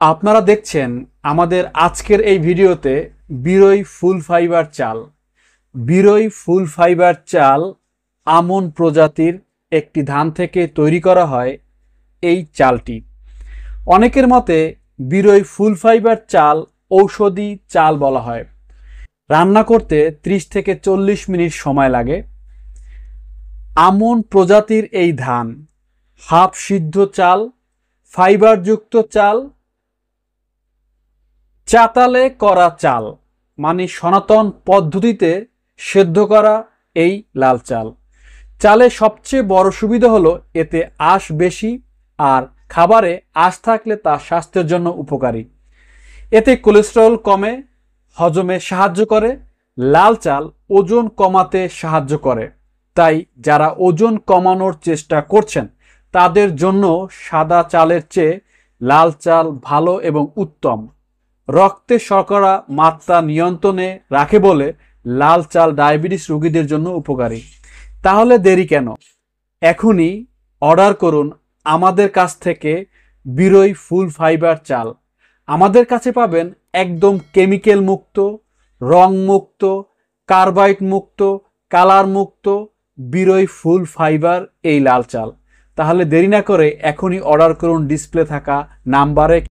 আপনারা দেখছেন আমাদের আজকের এই ভিডিওতে বিরই ফুল ফাইবার চাল। বিরই ফুল ফাইবার চাল আমন প্রজাতির একটি ধান থেকে তৈরি করা হয় এই চালটি। অনেকের মতে বিরই ফুল ফাইবার চাল ঔষধি চাল বলা হয়। রান্না করতে 30 থেকে 40 মিনিট সময় লাগে। আমন প্রজাতির এই ধান হাফ সিদ্ধ চাল, ফাইবারযুক্ত চাল, চাতালে করা চাল, মানে সনাতন পদ্ধতিতে সেদ্ধ করা এই লাল চাল। চালের সবচেয়ে বড় সুবিধা হলো এতে আঁশ বেশি, আর খাবারে আঁশ থাকলে তা স্বাস্থ্যের জন্য উপকারী। এতে কোলেস্টেরল কমে, হজমে সাহায্য করে। লাল চাল ওজন কমাতে সাহায্য করে। তাই যারা ওজন কমানোর চেষ্টা করছেন তাদের জন্য সাদা চালের চেয়ে লাল চাল ভালো এবং উত্তম। রক্তে শর্করা মাত্রা নিয়ন্ত্রণে রাখে বলে লাল চাল ডায়াবেটিস রোগীদের জন্য উপকারী। তাহলে দেরি কেন? এখনই অর্ডার করুন আমাদের কাছ থেকে বিরই ফুল ফাইবার চাল। আমাদের কাছে পাবেন একদম কেমিক্যাল মুক্ত, রং মুক্ত, কার্বাইড মুক্ত, কালার মুক্ত বিরই ফুল ফাইবার এই লাল চাল। তাহলে দেরি না করে এখনই অর্ডার করুন ডিসপ্লে থাকা নাম্বারে।